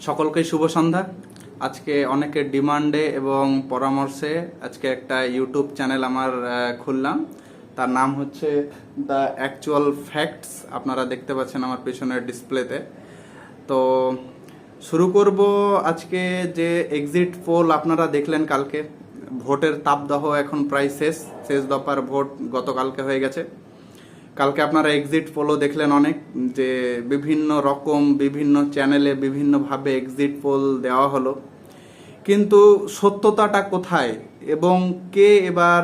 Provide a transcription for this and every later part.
সকলকে শুভ সন্ধ্যা। আজকে অনেকের ডিমান্ডে এবং পরামর্শে আজকে একটা ইউটিউব চ্যানেল আমার খুললাম। তার নাম হচ্ছে দ্য অ্যাকচুয়াল ফ্যাক্টস। আপনারা দেখতে পাচ্ছেন আমার পেছনের ডিসপ্লেতে। তো শুরু করব আজকে যে এক্সিট পোল আপনারা দেখলেন কালকে। ভোটের তাপদাহ এখন প্রায় শেষ দফার ভোট গতকালকে হয়ে গেছে। কালকে আপনারা এক্সিট পোলও দেখলেন অনেক, যে বিভিন্ন রকম বিভিন্ন চ্যানেলে বিভিন্নভাবে এক্সিট পোল দেওয়া হলো, কিন্তু সত্যতাটা কোথায় এবং কে এবার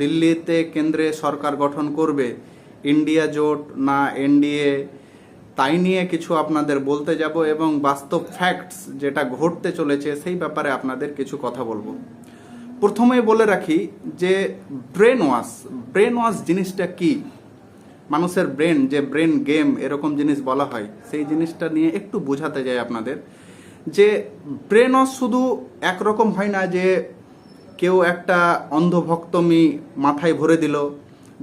দিল্লিতে কেন্দ্রে সরকার গঠন করবে, ইন্ডিয়া জোট না এনডিএ, তাই নিয়ে কিছু আপনাদের বলতে যাব এবং বাস্তব ফ্যাক্টস যেটা ঘটতে চলেছে সেই ব্যাপারে আপনাদের কিছু কথা বলবো। প্রথমেই বলে রাখি যে ব্রেন ওয়াশ জিনিসটা কি, মানুষের ব্রেন যে ব্রেন গেম এরকম জিনিস বলা হয়, সেই জিনিসটা নিয়ে একটু বোঝাতে যাই আপনাদের। যে ব্রেন ওয়াশ শুধু একরকম হয় না, যে কেউ একটা অন্ধভক্তমি মাথায় ভরে দিল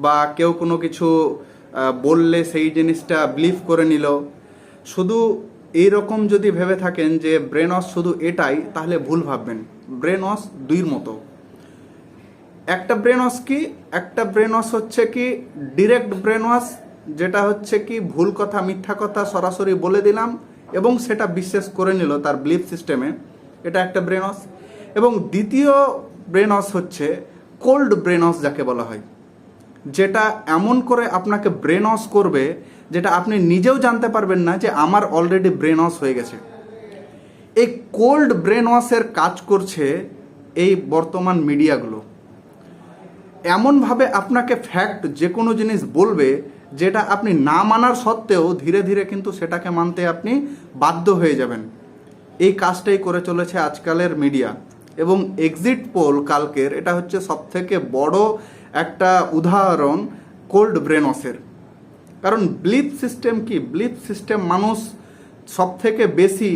বা কেউ কোনো কিছু বললে সেই জিনিসটা বিলিভ করে নিল। শুধু এইরকম যদি ভেবে থাকেন যে ব্রেন ওয়াশ শুধু এটাই, তাহলে ভুল ভাববেন। ব্রেন ওয়াশ দুইর মতো। একটা ব্রেন ওয়াশ কি, একটা ব্রেন ওয়াশ হচ্ছে কি ডিরেক্ট ব্রেন ওয়াশ, যেটা হচ্ছে কি ভুল কথা মিথ্যা কথা সরাসরি বলে দিলাম এবং সেটা বিশ্বাস করে নিল তার বিলিফ সিস্টেমে, এটা একটা ব্রেন ওয়াশ। এবং দ্বিতীয় ব্রেন ওয়াশ হচ্ছে কোল্ড ব্রেন ওয়াশ যাকে বলা হয়, যেটা এমন করে আপনাকে ব্রেন ওয়াশ করবে যেটা আপনি নিজেও জানতে পারবেন না যে আমার অলরেডি ব্রেন ওয়াশ হয়ে গেছে। এই কোল্ড ব্রেন ওয়াশের কাজ করছে এই বর্তমান মিডিয়াগুলো। এমনভাবে আপনাকে ফ্যাক্ট যে কোনো জিনিস বলবে যেটা আপনি না মানার সত্ত্বেও ধীরে ধীরে কিন্তু সেটাকে মানতে আপনি বাধ্য হয়ে যাবেন। এই কাজটাই করে চলেছে আজকালের মিডিয়া। এবং এক্সিট পোল কালকের এটা হচ্ছে সবথেকে বড় একটা উদাহরণ কোল্ড ব্রেন ওয়াশের। কারণ বিলিফ সিস্টেম কি, বিলিফ সিস্টেম মানুষ সবথেকে বেশি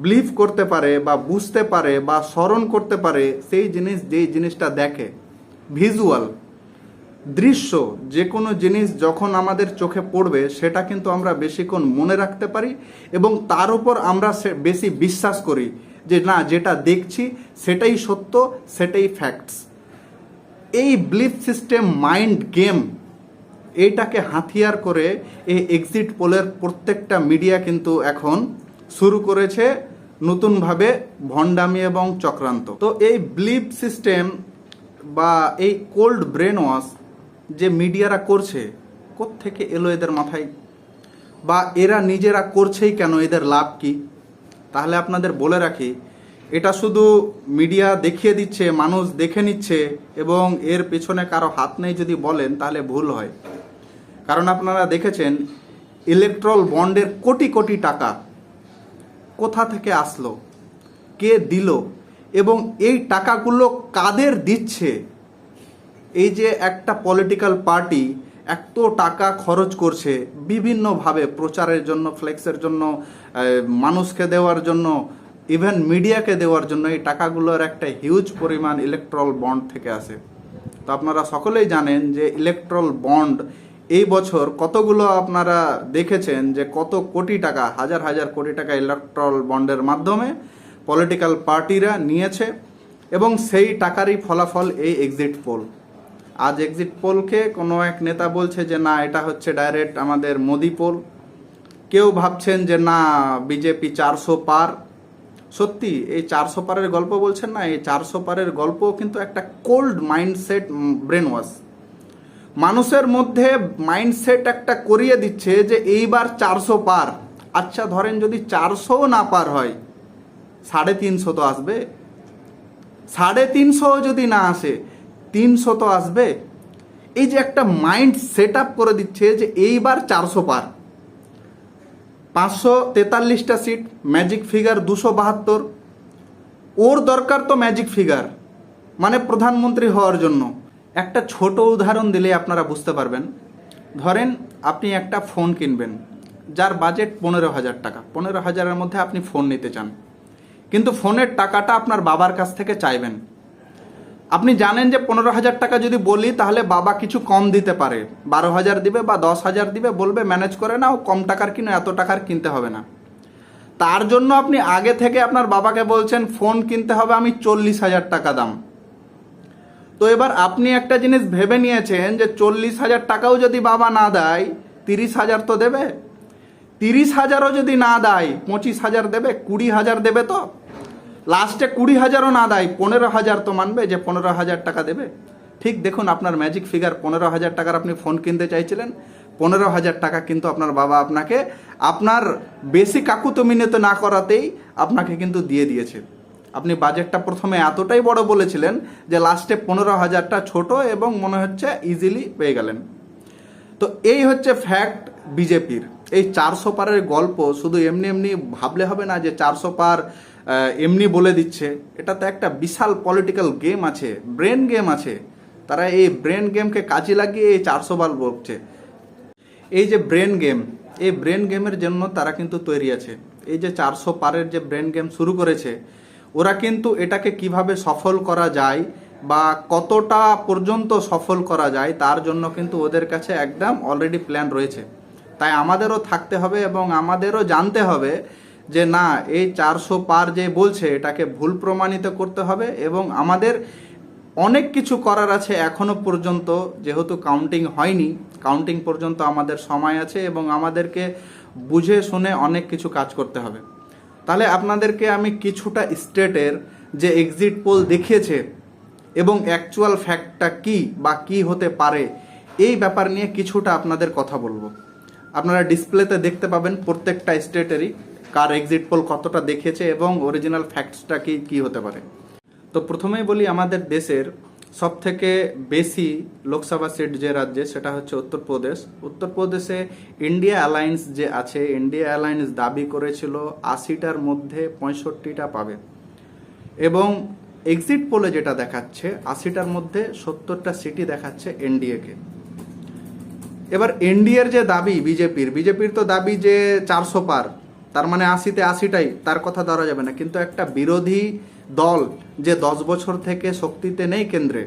বিলিভ করতে পারে বা বুঝতে পারে বা স্মরণ করতে পারে সেই জিনিস, যেই জিনিসটা দেখে। ভিজুয়াল দৃশ্য যে কোনো জিনিস যখন আমাদের চোখে পড়বে সেটা কিন্তু আমরা বেশিক্ষণ মনে রাখতে পারি এবং তার উপর আমরা বেশি বিশ্বাস করি যে না, যেটা দেখছি সেটাই সত্য, সেটাই ফ্যাক্টস। এই বিলিফ সিস্টেম মাইন্ড গেম, এইটাকে হাতিয়ার করে এই এক্সিট পোলের প্রত্যেকটা মিডিয়া কিন্তু এখন শুরু করেছে নতুনভাবে ভণ্ডামি এবং চক্রান্ত। তো এই বিলিফ সিস্টেম বা এই কোল্ড ব্রেন ওয়াশ যে মিডিয়ারা করছে, কোত্থেকে এলো এদের মাথায়, বা এরা নিজেরা করছেই কেন, এদের লাভ কি? তাহলে আপনাদের বলে রাখি, এটা শুধু মিডিয়া দেখিয়ে দিচ্ছে, মানুষ দেখে নিচ্ছে এবং এর পেছনে কারো হাত নেই যদি বলেন তাহলে ভুল হয়। কারণ আপনারা দেখেছেন ইলেকট্রাল বন্ডের কোটি কোটি টাকা কোথা থেকে আসলো, কে দিল এবং এই টাকাগুলো কাদের দিচ্ছে। এই যে একটা পলিটিক্যাল পার্টি এত টাকা খরচ করছে বিভিন্নভাবে প্রচারের জন্য, ফ্লেক্সের জন্য, মানুষকে দেওয়ার জন্য, ইভেন মিডিয়াকে দেওয়ার জন্য, এই টাকাগুলোর একটা হিউজ পরিমাণ ইলেকট্রাল বন্ড থেকে আসে। তো আপনারা সকলেই জানেন যে ইলেকট্রাল বন্ড এই বছর কতগুলো আপনারা দেখেছেন যে কত কোটি টাকা, হাজার হাজার কোটি টাকা ইলেকট্রাল বন্ডের মাধ্যমে পলিটিক্যাল পার্টিরা নিয়েছে এবং সেই টাকারই ফলাফল এই এক্সিট পোল। আজ এক্সিট পোলকে কোনো এক নেতা বলছে যে না, এটা হচ্ছে ডাইরেক্ট আমাদের মোদি পোল। কেউ ভাবছেন যে না, বিজেপি 400 পার। সত্যি এই 400 পারের গল্প বলছেন না, এই 400 পারের গল্প কিন্তু একটা কোল্ড মাইন্ডসেট ব্রেন ওয়াশ। মানুষের মধ্যে মাইন্ডসেট একটা করিয়ে দিচ্ছে যে এইবার 400 পার। আচ্ছা ধরেন যদি 400 না পার হয়, 350 তো আসবে। 350 যদি না আসে, 300 তো আসবে। এই যে একটা মাইন্ড সেট আপ করে দিচ্ছে যে এইবার 400 পার। 543টা সিট, ম্যাজিক ফিগার 272। ওর দরকার তো ম্যাজিক ফিগার, মানে প্রধানমন্ত্রী হওয়ার জন্য। একটা ছোট উদাহরণ দিলে আপনারা বুঝতে পারবেন। ধরেন আপনি একটা ফোন কিনবেন, যার বাজেট 15,000 টাকা। 15,000-এর মধ্যে আপনি ফোন নিতে চান, কিন্তু ফোনের টাকাটা আপনার বাবার কাছ থেকে চাইবেন। আপনি জানেন যে 15,000 টাকা যদি বলি তাহলে বাবা কিছু কম দিতে পারে, 12,000 দিবে বা 10,000 দিবে, বলবে ম্যানেজ করে নাও, কম টাকার কিনো, এত টাকার কিনতে হবে না। তার জন্য আপনি আগে থেকে আপনার বাবাকে বলছেন ফোন কিনতে হবে আমি 40,000 টাকা দাম। তো এবার আপনি একটা জিনিস ভেবে নিয়েছেন যে 40,000 টাকাও যদি বাবা না দেয় 30,000 তো দেবে, 30,000ও যদি না দেয় 25,000 দেবে, 20,000 দেবে। তো লাস্টে 20,000ও না দেয় 15,000 তো মানবে যে 15,000 টাকা দেবে। ঠিক দেখুন আপনার ম্যাজিক ফিগার, 15,000 টাকার আপনি ফোন কিনতে চাইছিলেন, 15,000 টাকা কিন্তু আপনার বাবা আপনাকে আপনার বেশি কাকুতো মিনতি না করাতেই আপনাকে কিন্তু দিয়ে দিয়েছে। আপনি বাজেটটা প্রথমে এতটাই বড় বলেছিলেন যে লাস্টে 15,000টা ছোট এবং মনে হচ্ছে ইজিলি পেয়ে গেলেন। তো এই হচ্ছে ফ্যাক্ট বিজেপির। এই 400 পারের গল্প শুধু এমনি এমনি ভাবলে হবে না যে 400 পার এমনি বলে দিচ্ছে। এটাতে একটা বিশাল পলিটিক্যাল গেম আছে, ব্রেন গেম আছে। তারা এই ব্রেন গেমকে কাজে লাগিয়ে এই 400 বার বলছে। এই যে ব্রেন গেম, এই ব্রেন গেমের জন্য তারা কিন্তু তৈরি আছে। এই যে 400 পারের যে ব্রেন গেম শুরু করেছে, ওরা কিন্তু এটাকে কিভাবে সফল করা যায় বা কতটা পর্যন্ত সফল করা যায় তার জন্য কিন্তু ওদের কাছে একদম অলরেডি প্ল্যান রয়েছে। তাই আমাদেরও থাকতে হবে এবং আমাদেরও জানতে হবে যে না, এই 400 পার যে বলছে এটাকে ভুল প্রমাণিত করতে হবে এবং আমাদের অনেক কিছু করার আছে এখনো পর্যন্ত। যেহেতু কাউন্টিং হয়নি, কাউন্টিং পর্যন্ত আমাদের সময় আছে এবং আমাদেরকে বুঝে শুনে অনেক কিছু কাজ করতে হবে। তাহলে আপনাদেরকে আমি কিছুটা স্টেটের যে এক্সিট পোল দেখিয়েছে এবং অ্যাকচুয়াল ফ্যাক্টটা কি বা কি হতে পারে এই ব্যাপার নিয়ে কিছুটা আপনাদের কথা বলবো। আপনারা ডিসপ্লেতে দেখতে পাবেন প্রত্যেকটা স্টেটেরই কার এক্সিট পোল কতটা দেখিয়েছে এবং অরিজিনাল ফ্যাক্টসটা কি কি হতে পারে। তো প্রথমেই বলি, আমাদের দেশের সব থেকে বেশি লোকসভা সিট যে রাজ্যে সেটা হচ্ছে উত্তরপ্রদেশ। উত্তরপ্রদেশে ইন্ডিয়া অ্যালায়েন্স যে আছে, ইন্ডিয়া অ্যালায়েন্স দাবি করেছিল 80টার মধ্যে 65টা পাবে এবং এক্সিট পোলে যেটা দেখাচ্ছে 80টার মধ্যে 70টা সিটই দেখাচ্ছে এনডিএকে। এবার এনডিএর যে দাবি বিজেপির তো দাবি যে 400 পার, তার মানে 80তে 80টাই, তার কথা ধরা যাবে না। কিন্তু একটা বিরোধী দল যে 10 বছর থেকে শক্তিতে নেই কেন্দ্রে,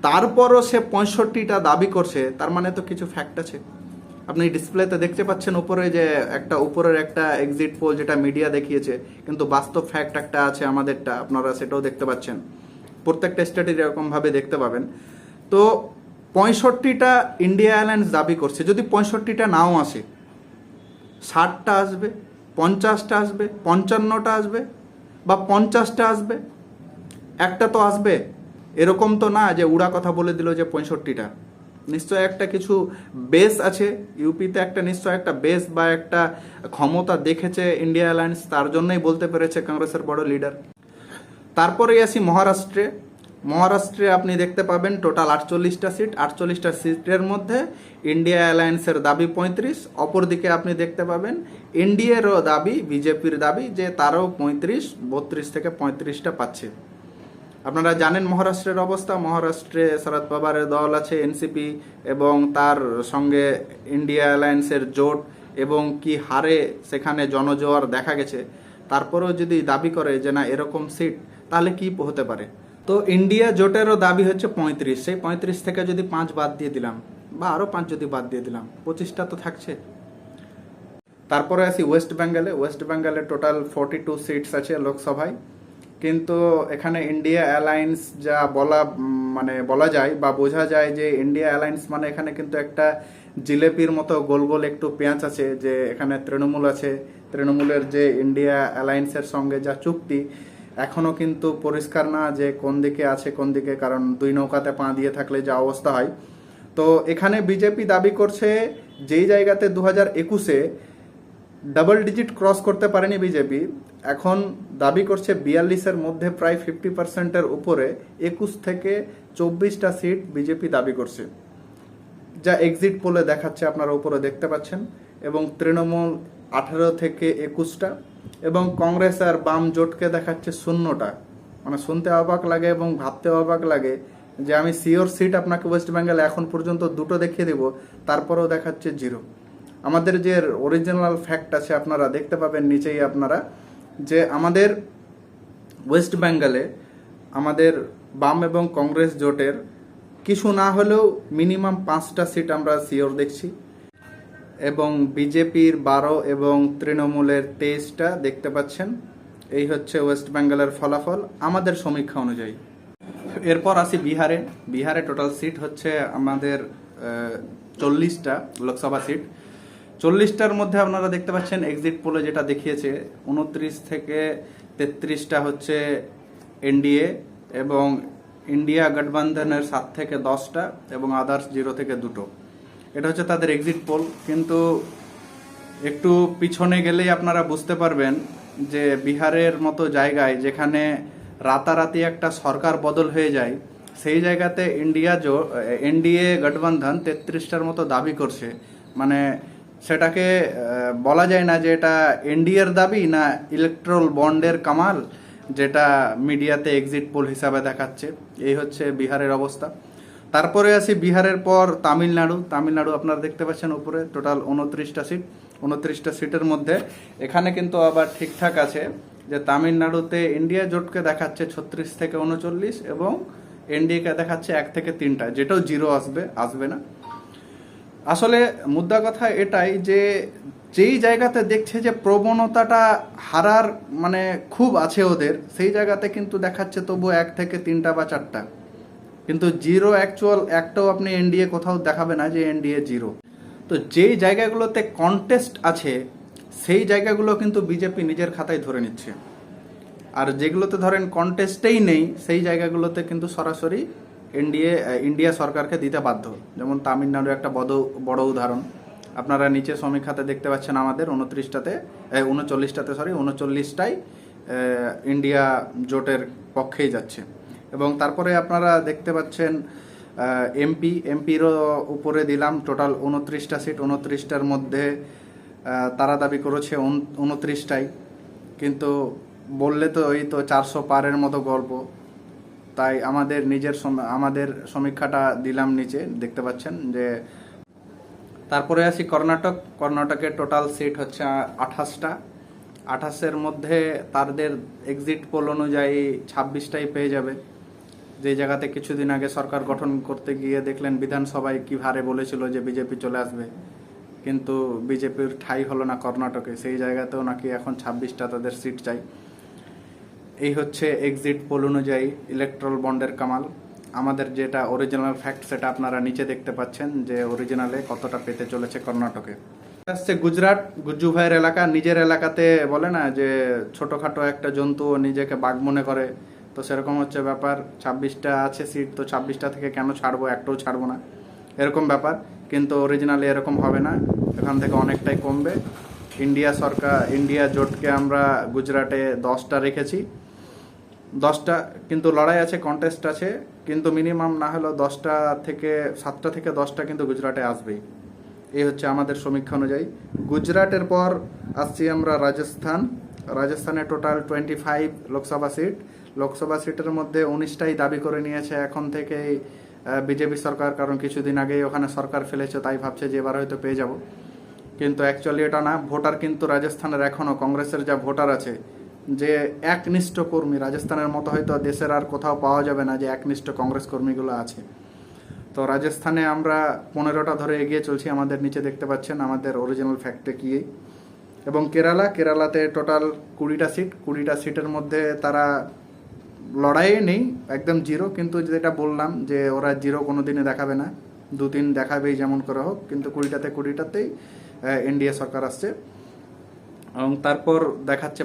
তারপরও সে 65টা দাবি করছে, তার মানে তো কিছু ফ্যাক্ট আছে। আপনি ডিসপ্লেতে দেখতে পাচ্ছেন উপরে যে একটা উপরের একটা এক্সিট পোল যেটা মিডিয়া দেখিয়েছে, কিন্তু বাস্তব ফ্যাক্ট একটা আছে আমাদেরটা, আপনারা সেটাও দেখতে পাচ্ছেন। প্রত্যেকটা স্টেটে এরকমভাবে দেখতে পাবেন। তো 65টা ইন্ডিয়া অ্যালায়েন্স দাবি করছে। যদি 65টা নাও আসে, 60টা আসবে, 50টা আসবে, 55টা আসবে বা 50টা আসবে, একটা তো আসবে। এরকম তো না যে উড়া কথা বলে দিল যে 65টা। নিশ্চয় একটা কিছু বেস আছে, ইউপিতে একটা নিশ্চয় একটা বেস বা একটা ক্ষমতা দেখেছে ইন্ডিয়া অ্যালায়েন্স, তার জন্যই বলতে পেরেছে কংগ্রেসের বড় লিডার। তারপরে আসি মহারাষ্ট্রে। মহারাষ্ট্রে আপনি দেখতে পাবেন টোটাল 48টা সিট। 48টা সিটের মধ্যে ইন্ডিয়া অ্যালায়েন্সের দাবি 35। অপরদিকে আপনি দেখতে পাবেন এনডিএরও দাবি, বিজেপির দাবি যে তারও 35, 32 থেকে 35টা পাচ্ছে। আপনারা জানেন মহারাষ্ট্রের অবস্থা। মহারাষ্ট্রে শরদ পাওয়ারের দল আছে এনসিপি এবং তার সঙ্গে ইন্ডিয়া অ্যালায়েন্সের জোট এবং কি হারে সেখানে জনজোয়ার দেখা গেছে। তারপরেও যদি দাবি করে যে না এরকম সিট, তাহলে কি হতে পারে। তো ইন্ডিয়া জোটেরও দাবি হচ্ছে 35। সেই 35 থেকে যদি 5 বাদ দিয়ে দিলাম বা আরও 5 যদি বাদ দিয়ে দিলাম, 25টা তো থাকছে। তারপরে আসি ওয়েস্ট বেঙ্গলে। ওয়েস্ট বেঙ্গলে টোটাল 42 সিটস আছে লোকসভায়। কিন্তু এখানে ইন্ডিয়া অ্যালায়েন্স যা বলা যায় বা বোঝা যায় যে ইন্ডিয়া অ্যালায়েন্স মানে এখানে কিন্তু একটা জিলেপির মতো গোল গোল একটু পেঁয়াজ আছে, যে এখানে তৃণমূল আছে। তৃণমূলের যে ইন্ডিয়া অ্যালায়েন্সের সঙ্গে যা চুক্তি, এখনও কিন্তু পরিষ্কার না যে কোন দিকে আছে কোন দিকে, কারণ দুই নৌকাতে পা দিয়ে থাকলে যা অবস্থা হয়। তো এখানে বিজেপি দাবি করছে যেই জায়গাতে 2021-এ ডাবল ডিজিট ক্রস করতে পারেনি বিজেপি, এখন দাবি করছে 42-এর মধ্যে প্রায় 50%-এর উপরে 21 থেকে 24টা সিট বিজেপি দাবি করছে, যা এক্সিট পোলে দেখাচ্ছে, আপনারা উপরে দেখতে পাচ্ছেন। এবং তৃণমূল 18 থেকে 21টা এবং কংগ্রেস আর বাম জোটকে দেখাচ্ছে 0টা। মানে শুনতে অবাক লাগে এবং ভাবতে অবাক লাগে যে আমি সিওর সিট আপনাকে ওয়েস্ট বেঙ্গলে এখন পর্যন্ত 2টো দেখিয়ে দেব, তারপরেও দেখাচ্ছে 0। আমাদের যে অরিজিনাল ফ্যাক্ট আছে আপনারা দেখতে পাবেন নিচেই আপনারা, যে আমাদের ওয়েস্ট বেঙ্গলে আমাদের বাম এবং কংগ্রেস জোটের কিছু না হলেও মিনিমাম 5টা সিট আমরা সিওর দেখছি। এবং বিজেপির 12 এবং তৃণমূলের 23টা দেখতে পাচ্ছেন। এই হচ্ছে ওয়েস্ট বেঙ্গলের ফলাফল আমাদের সমীক্ষা অনুযায়ী। এরপর আসি বিহারে। বিহারে টোটাল সিট হচ্ছে আমাদের 40টা লোকসভা সিট। 40টার মধ্যে আপনারা দেখতে পাচ্ছেন এক্সিট পোলে যেটা দেখিয়েছে 29 থেকে 33টা হচ্ছে এনডিএ এবং ইন্ডিয়া গঠবন্ধনের 7 থেকে 10টা এবং আদার্স 0 থেকে 2টো। এটা হচ্ছে তাদের এক্সিট পোল। কিন্তু একটু পিছনে গেলেই আপনারা বুঝতে পারবেন যে বিহারের মতো জায়গায় যেখানে রাতারাতি একটা সরকার বদল হয়ে যায়, সেই জায়গাতে এনডিএ গঠবন্ধন 33টার মতো দাবি করছে। মানে সেটাকে বলা যায় না যে এটা এনডিএর দাবি না ইলেকট্রাল বন্ডের কামাল, যেটা মিডিয়াতে এক্সিট পোল হিসাবে দেখাচ্ছে। এই হচ্ছে বিহারের অবস্থা। তারপরে আসি বিহারের পর তামিলনাড়ু আপনারা দেখতে পাচ্ছেন উপরে টোটাল 29টা সিট। 29টা সিটের মধ্যে এখানে কিন্তু আবার ঠিকঠাক আছে যে তামিলনাড়ুতে ইন্ডিয়া জোটকে দেখাচ্ছে 36 থেকে 39 এবং এনডিএকে দেখাচ্ছে 1 থেকে 3টা, যেটাও 0 আসবে না। আসলে মুদ্রা কথা এটাই যে যেই জায়গাতে দেখছে যে প্রবণতাটা হারার মানে খুব আছে ওদের, সেই জায়গাতে কিন্তু দেখাচ্ছে তবু 1 থেকে 3টা বা 4টা, কিন্তু 0 অ্যাকচুয়াল একটাও আপনি এনডিএ কোথাও দেখাবে না যে এনডিএ 0। তো যেই জায়গাগুলোতে কন্টেস্ট আছে সেই জায়গাগুলো কিন্তু বিজেপি নিজের খাতায় ধরে নিচ্ছে, আর যেগুলোতে ধরেন কন্টেস্টেই নেই সেই জায়গাগুলোতে কিন্তু সরাসরি ইন্ডিয়া সরকারকে দিতে বাধ্য। যেমন তামিলনাড়ু একটা বড় উদাহরণ। আপনারা নিচে সমীক্ষাতে দেখতে পাচ্ছেন আমাদের 39টাই ইন্ডিয়া জোটের পক্ষেই যাচ্ছে। এবং তারপরে আপনারা দেখতে পাচ্ছেন এমপিরও উপরে দিলাম টোটাল 29টা সিট। 29টার মধ্যে তারা দাবি করেছে 29টাই, কিন্তু বললে তো ওই তো 400 পারের মতো গল্প। তাই আমাদের সমীক্ষাটা দিলাম নিচে দেখতে পাচ্ছেন যে। তারপরে আসি কর্ণাটকের টোটাল সিট হচ্ছে 28টা। 28-এর মধ্যে তাদের এক্সিট পোল অনুযায়ী 26টাই পেয়ে যাবে। যে জায়গাতে কিছুদিন আগে সরকার গঠন করতে গিয়ে দেখলেন বিধানসভায় কি হারে বলেছিল যে বিজেপি চলে আসবে, কিন্তু বিজেপির ঠাঁই হলো না কর্ণাটকে। সেই জায়গাতেও নাকি এখন 26টা তাদের সিট চাই। এই হচ্ছে এক্সিট পোল অনুযায়ী ইলেকট্রাল বন্ডের কামাল। আমাদের যেটা অরিজিনাল ফ্যাক্ট সেটা আপনারা নিচে দেখতে পাচ্ছেন যে অরিজিনালে কতটা পেতে চলেছে কর্ণাটকে। আসছে গুজরাট, গুজ্জু ভাইয়ের এলাকা। নিজের এলাকাতে বলে না যে ছোটখাটো একটা জন্তু নিজেকে বাঘ মনে করে, তো সেরকম হচ্ছে ব্যাপার। 26টা আছে সিট, তো 26টা থেকে কেন ছাড়বো, একটাও ছাড়বো না, এরকম ব্যাপার। কিন্তু অরিজিনালি এরকম হবে না, এখান থেকে অনেকটাই কমবে। ইন্ডিয়া জোটকে আমরা গুজরাটে 10টা রেখেছি, 10টা, কিন্তু লড়াই আছে, কন্টেস্ট আছে, কিন্তু মিনিমাম না হলেও 7টা থেকে 10টা কিন্তু গুজরাটে আসবেই। এই হচ্ছে আমাদের সমীক্ষা অনুযায়ী। গুজরাটের পর আসছি আমরা রাজস্থানে টোটাল 25 লোকসভা সিটের মধ্যে 19টাই দাবি করে নিয়েছে এখন থেকেই বিজেপি সরকার, কারণ কিছুদিন আগেই ওখানে সরকার ফেলেছে, তাই ভাবছে যে এবার হয়তো পেয়ে যাব। কিন্তু অ্যাকচুয়ালি এটা না। ভোটার কিন্তু রাজস্থানের এখনও কংগ্রেসের যা ভোটার আছে, যে একনিষ্ঠ কর্মী, রাজস্থানের মতো হয়তো দেশের আর কোথাও পাওয়া যাবে না যে একনিষ্ঠ কংগ্রেস কর্মীগুলো আছে। তো রাজস্থানে আমরা 15টা ধরে এগিয়ে চলছি, আমাদের নিচে দেখতে পাচ্ছেন আমাদের অরিজিনাল ফ্যাক্টে কি। এবং কেরালাতে টোটাল 20টা সিটের মধ্যে তারা লড়াইয়ে নেই, একদম 0, কিন্তু যেটা বললাম যে ওরা 0 কোনো দিনে দেখাবে না, 2-3 দেখাবেই যেমন করে হোক, কিন্তু 20টাতেই এনডিএ সরকার আসছে। এবং তারপর দেখাচ্ছে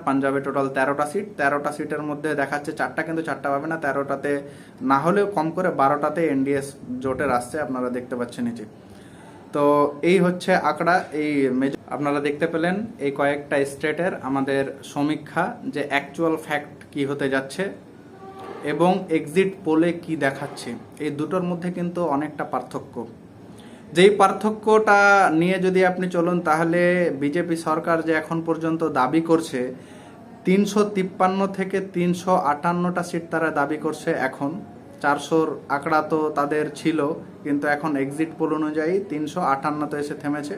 পাঞ্জাবে টোটাল 13টা সিটের মধ্যে দেখাচ্ছে 4টা, কিন্তু 4টা পাবে না, 13টাতে না হলেও কম করে 12টাতে এনডিএ জোটের আসছে, আপনারা দেখতে পাচ্ছেন নিচে। তো এই হচ্ছে আঁকড়া। আপনারা দেখতে পেলেন এই কয়েকটা স্টেটের আমাদের সমীক্ষা, যে অ্যাকচুয়াল ফ্যাক্ট কি হতে যাচ্ছে এবং এক্সিট পোলে কি দেখাচ্ছে। এই দুটোর মধ্যে কিন্তু অনেকটা পার্থক্য। যেই পার্থক্যটা নিয়ে যদি আপনি চলুন, তাহলে বিজেপি সরকার যে এখন পর্যন্ত দাবি করছে 353 থেকে 358টা সিট তারা দাবি করছে। এখন 400-র আঁকড়া তো তাদের ছিল, কিন্তু এখন এক্সিট পোল অনুযায়ী 358-তে এসে থেমেছে।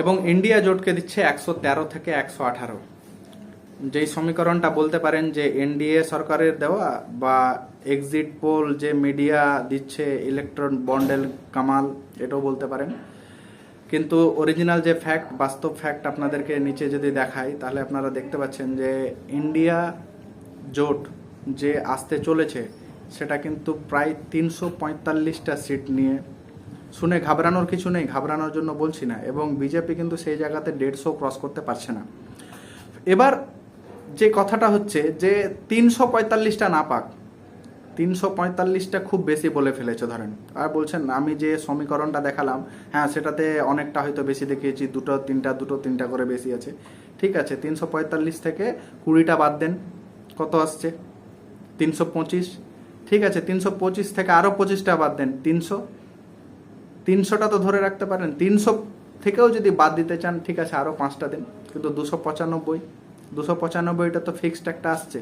এবং ইন্ডিয়া জোটকে দিচ্ছে 113 থেকে 118। যেই সমীকরণটা বলতে পারেন যে এনডিএ সরকারের দেওয়া বা এক্সিট পোল যে মিডিয়া দিচ্ছে ইলেকট্রন বন্ডেল কামাল, এটাও বলতে পারেন। কিন্তু অরিজিনাল যে ফ্যাক্ট, বাস্তব ফ্যাক্ট আপনাদেরকে নিচে যদি দেখাই, তাহলে আপনারা দেখতে পাচ্ছেন যে ইন্ডিয়া জোট যে আসতে চলেছে সেটা কিন্তু প্রায় 345টা সিট নিয়ে। শুনে ঘাবড়ানোর কিছু নেই, ঘাবড়ানোর জন্য বলছি না। এবং বিজেপি কিন্তু সেই জায়গাতে 150 ক্রস করতে পারছে না। এবার যে কথাটা হচ্ছে যে 345টা না পাক, 345টা খুব বেশি বলে ফেলেছে ধরেন। আর বলছেন আমি যে সমীকরণটা দেখালাম, হ্যাঁ সেটাতে অনেকটা হয়তো বেশি দেখিয়েছি, দুটো তিনটা করে বেশি আছে। ঠিক আছে, 345 থেকে 20টা বাদ দেন, কত আসছে? 325। ঠিক আছে, 325 থেকে আরও 25টা বাদ দেন, 300টা তো ধরে রাখতে পারেন। 300 থেকেও যদি বাদ দিতে চান, ঠিক আছে আরও 5টা দিন, কিন্তু 295টা তো ফিক্সড একটা আসছে।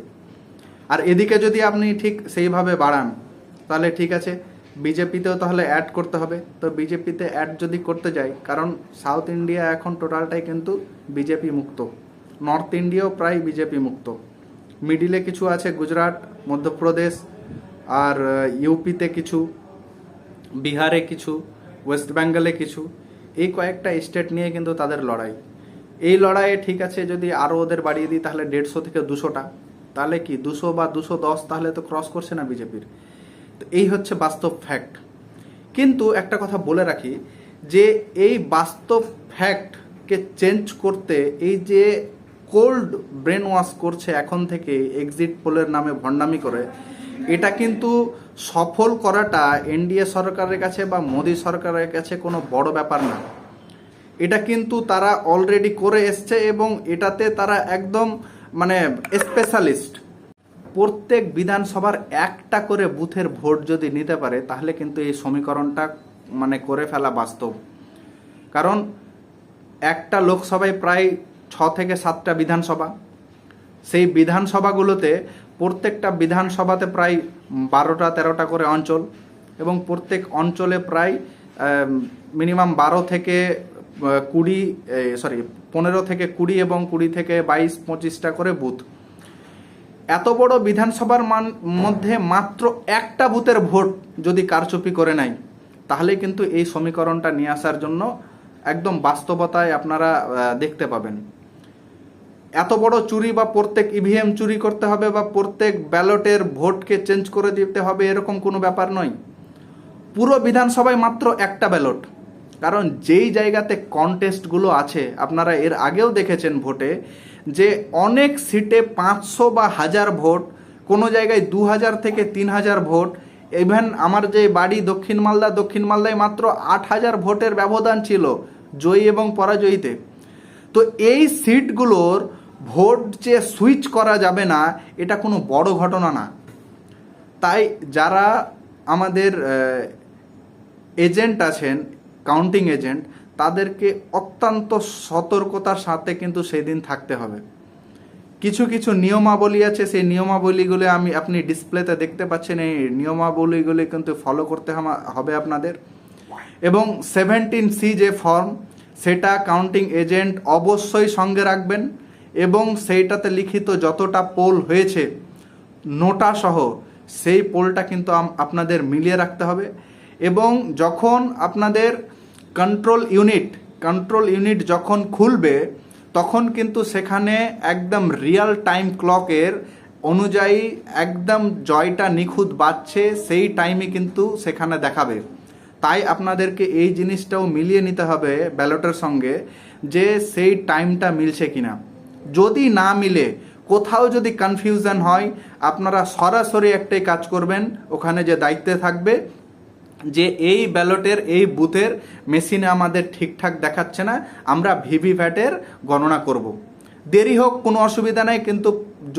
আর এদিকে যদি আপনি ঠিক সেইভাবে বাড়ান, তাহলে ঠিক আছে বিজেপিতেও তাহলে অ্যাড করতে হবে। তো বিজেপিতে অ্যাড যদি করতে যাই, কারণ সাউথ ইন্ডিয়া এখন টোটালটাই কিন্তু বিজেপি মুক্ত, নর্থ ইন্ডিয়াও প্রায় বিজেপি মুক্ত, মিডিলে কিছু আছে গুজরাট, মধ্যপ্রদেশ, আর ইউপিতে কিছু, বিহারে কিছু, ওয়েস্ট বেঙ্গলে কিছু, এই কয়েকটা স্টেট নিয়ে কিন্তু তাদের লড়াই। এই লড়াইয়ে ঠিক আছে যদি আরও ওদের বাড়িয়ে দিই, তাহলে 150 থেকে 200টা, তাহলে কি 200 বা 210, তাহলে তো ক্রস করছে না বিজেপির। তো এই হচ্ছে বাস্তব ফ্যাক্ট। কিন্তু একটা কথা বলে রাখি যে এই বাস্তব ফ্যাক্টকে চেঞ্জ করতে এই যে কোল্ড ব্রেন ওয়াশ করছে এখন থেকে এক্সিট পোলের নামে ভণ্ডামি করে, এটা কিন্তু সফল করাটা এনডিএ সরকারের কাছে বা মোদী সরকারের কাছে কোনো বড় ব্যাপার না। এটা কিন্তু তারা অলরেডি করে এসছে এবং এটাতে তারা একদম মানে স্পেশালিস্ট। প্রত্যেক বিধানসভার একটা করে বুথের ভোট যদি নিতে পারে, তাহলে কিন্তু এই সমীকরণটা মানে করে ফেলা বাস্তব। কারণ একটা লোকসভায় প্রায় 6 থেকে 7টা বিধানসভা, সেই বিধানসভাগুলোতে প্রত্যেকটা বিধানসভাতে প্রায় 12টা 13টা করে অঞ্চল, এবং প্রত্যেক অঞ্চলে প্রায় মিনিমাম 15 থেকে 20 এবং 20 থেকে 22-25টা করে বুথ। এত বড় বিধানসভার মধ্যে মাত্র একটা বুথের ভোট যদি কারচুপি করে নেয়, তাহলে কিন্তু এই সমীকরণটা নিয়ে আসার জন্য একদম বাস্তবতায় আপনারা দেখতে পাবেন। এত বড় চুরি বা প্রত্যেক ইভিএম চুরি করতে হবে বা প্রত্যেক ব্যালটের ভোটকে চেঞ্জ করে দিতে হবে, এরকম কোনো ব্যাপার নয়। পুরো বিধানসভায় মাত্র একটা ব্যালট। কারণ যেই জায়গাতে কন্টেস্টগুলো আছে, আপনারা এর আগেও দেখেছেন ভোটে যে অনেক সিটে 500 বা 1000 ভোট, কোনো জায়গায় 2000 থেকে 3000 ভোট। ইভেন আমার যে বাড়ি দক্ষিণ মালদায় মাত্র 8000 ভোটের ব্যবধান ছিল জয়ী এবং পরাজয়ীতে। তো এই সিটগুলোর ভোট যে সুইচ করা যাবে না, এটা কোনো বড় ঘটনা না। তাই যারা আমাদের এজেন্ট আছেন, কাউন্টিং এজেন্ট, তাদেরকে অত্যন্ত সতর্কতার সাথে কিন্তু সেই দিন থাকতে হবে। কিছু কিছু নিয়মাবলী আছে, সেই নিয়মাবলীগুলো আপনি ডিসপ্লেতে দেখতে পাচ্ছেন। এই নিয়মাবলীগুলি কিন্তু ফলো করতে হবে আপনাদের। এবং 17C যে ফর্ম, সেটা কাউন্টিং এজেন্ট অবশ্যই সঙ্গে রাখবেন, এবং সেইটাতে লিখিত যতটা পোল হয়েছে নোটা সহ, সেই পোলটা কিন্তু আপনাদের মিলিয়ে রাখতে হবে। এবং যখন আপনাদের কন্ট্রোল ইউনিট যখন খুলবে, তখন কিন্তু সেখানে একদম রিয়েল টাইম ক্লকের অনুযায়ী একদম জয়টা নিখুঁত বাজছে, সেই টাইমে কিন্তু সেখানে দেখাবে। তাই আপনাদেরকে এই জিনিসটাও মিলিয়ে নিতে হবে ব্যালটের সঙ্গে, যে সেই টাইমটা মিলছে কিনা। যদি না মিলে, কোথাও যদি কনফিউশন হয়, আপনারা সরাসরি একটাই কাজ করবেন, ওখানে যে দায়িত্বে থাকবে যে এই ব্যালটের এই বুথের মেশিনে আমাদের ঠিকঠাক দেখাচ্ছে না, আমরা ভিভিপ্যাটের গণনা করব। দেরি হোক কোনো অসুবিধা নেই, কিন্তু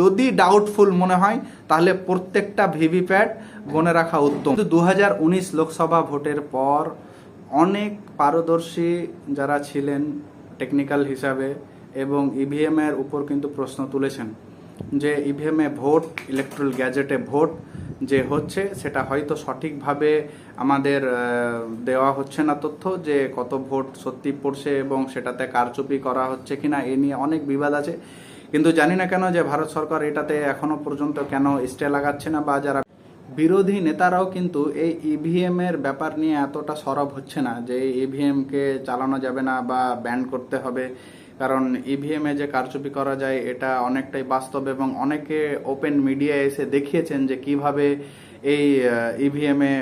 যদি ডাউটফুল মনে হয় তাহলে প্রত্যেকটা ভিভিপ্যাট গণে রাখা উত্তম। 2019 লোকসভা ভোটের পর অনেক পারদর্শী যারা ছিলেন টেকনিক্যাল হিসাবে এবং ইভিএমের উপর কিন্তু প্রশ্ন তুলেছেন যে ইভিএমে ভোট, ইলেকট্রাল গ্যাজেটে ভোট যে হচ্ছে, সেটা হয়তো সঠিকভাবে আমাদের দেওয়া হচ্ছে না তথ্য, যে কত ভোট সত্যি পড়ছে এবং সেটাতে কারচুপি করা হচ্ছে কিনা, এ নিয়ে অনেক বিবাদ আছে। কিন্তু জানি না কেন যে ভারত সরকার এটাতে এখনো পর্যন্ত কেন স্টে লাগাচ্ছে না, বা যারা বিরোধী নেতারাও কিন্তু এই ইভিএম এর ব্যাপার নিয়ে এতটা সরব হচ্ছে না যে ইভিএম কে চালানো যাবে না বা ব্যান করতে হবে, কারণ ইভিএম এ যে কারচুপি করা যায় এটা অনেকটাই বাস্তব এবং অনেকে ওপেন মিডিয়ায় এসে দেখিয়েছেন যে কিভাবে এই ইভিএম এ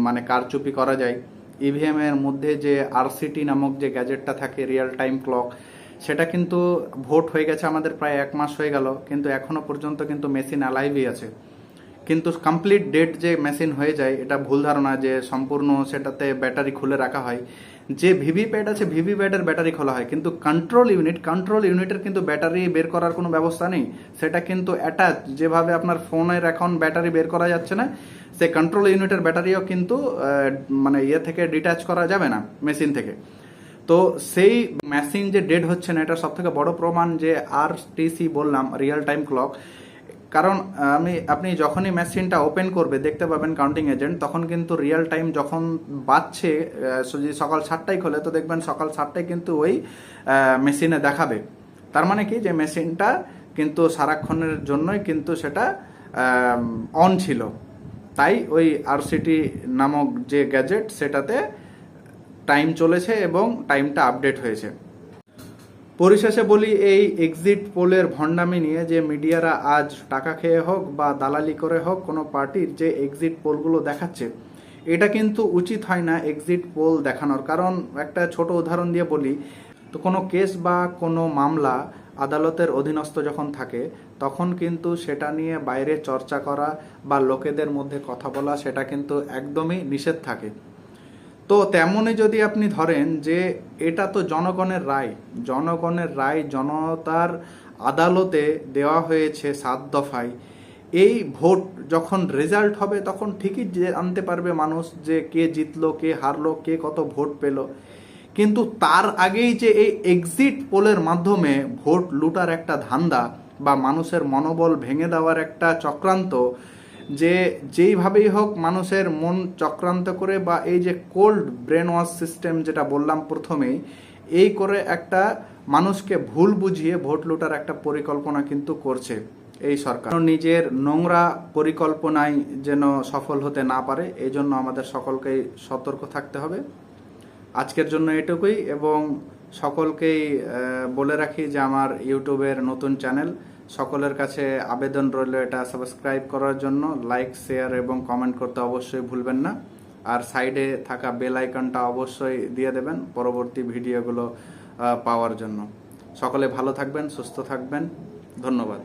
মানে কারচুপি করা যায়। ইভিএম এর মধ্যে যে আরসিটি নামক যে গ্যাজেটটা থাকে, রিয়েল টাইম ক্লক, সেটা কিন্তু ভোট হয়ে গেছে আমাদের প্রায় 1 মাস হয়ে গেল, কিন্তু এখনো পর্যন্ত কিন্তু মেশিন অ্যালাইভই আছে। কিন্তু কমপ্লিট ডেট যে মেশিন হয়ে যায় এটা ভুল ধারণা যে সম্পূর্ণ সেটাতে ব্যাটারি খুলে রাখা হয়। যে ভিভিপ্যাট আছে ভিভিপ্যাটের ব্যাটারি খোলা হয়, কিন্তু কন্ট্রোল ইউনিটের কিন্তু ব্যাটারি বের করার কোনো ব্যবস্থা নেই। সেটা কিন্তু অ্যাটাচ, যেভাবে আপনার ফোনের এখন ব্যাটারি বের করা যাচ্ছে না, সে কন্ট্রোল ইউনিটের ব্যাটারিও কিন্তু মানে ইয়ে থেকে ডিট্যাচ করা যাবে না মেশিন থেকে। তো সেই মেশিন যে ডেড হচ্ছে না, এটা সব থেকে বড় প্রমাণ যে আরটিসি বললাম, রিয়েল টাইম ক্লক। কারণ আপনি যখনই মেশিনটা ওপেন করবে দেখতে পাবেন কাউন্টিং এজেন্ট, তখন কিন্তু রিয়েল টাইম যখন বাজছে, যদি সকাল 7টায় খোলে তো দেখবেন সকাল 7টায় কিন্তু ওই মেশিনে দেখাবে। তার মানে কি, যে মেশিনটা কিন্তু সারাক্ষণের জন্যই কিন্তু সেটা অন ছিল। তাই ওই আরসিটি নামক যে গ্যাজেট সেটাতে টাইম চলেছে এবং টাইমটা আপডেট হয়েছে। পরিশেষে বলি, এই এক্সিট পোলের ভণ্ডামি নিয়ে যে মিডিয়ারা আজ টাকা খেয়ে হোক বা দালালি করে হোক কোনো পার্টির যে এক্সিট পোলগুলো দেখাচ্ছে, এটা কিন্তু উচিত হয় না এক্সিট পোল দেখানোর। কারণ একটা ছোট উদাহরণ দিয়ে বলি, তো কোনো কেস বা কোনো মামলা আদালতের অধীনস্থ যখন থাকে তখন কিন্তু সেটা নিয়ে বাইরে চর্চা করা বা লোকেদের মধ্যে কথা বলা সেটা কিন্তু একদমই নিষেধ থাকে। তো তেমনই যদি আপনি ধরেন যে এটা তো জনগণের রায়, জনতার আদালতে দেওয়া হয়েছে 7 দফায়। এই ভোট যখন রেজাল্ট হবে তখন ঠিকই জানতে পারবে মানুষ যে কে জিতলো, কে হারলো, কে কত ভোট পেল। কিন্তু তার আগেই যে এই এক্সিট পোলের মাধ্যমে ভোট লুটার একটা ধান্দা বা মানুষের মনোবল ভেঙে দেওয়ার একটা চক্রান্ত, যে যেইভাবেই হোক মানুষের মন চক্রান্ত করে, বা এই যে কোল্ড ব্রেন ওয়াশ সিস্টেম যেটা বললাম প্রথমেই, এই করে একটা মানুষকে ভুল বুঝিয়ে ভোট লুটার একটা পরিকল্পনা কিন্তু করছে এই সরকার। নিজের নোংরা পরিকল্পনায় যেন সফল হতে না পারে, এই জন্য আমাদের সকলকেই সতর্ক থাকতে হবে। আজকের জন্য এটুকুই, এবং সকলকেই বলে রাখি যে আমার ইউটিউবের নতুন চ্যানেল, সকলের কাছে আবেদন রইল এটা সাবস্ক্রাইব করার জন্য, লাইক, শেয়ার এবং কমেন্ট করতে অবশ্যই ভুলবেন না। আর সাইডে থাকা বেল আইকনটা অবশ্যই দিয়ে দেবেন পরবর্তী ভিডিওগুলো পাওয়ার জন্য। সকলে ভালো থাকবেন, সুস্থ থাকবেন, ধন্যবাদ।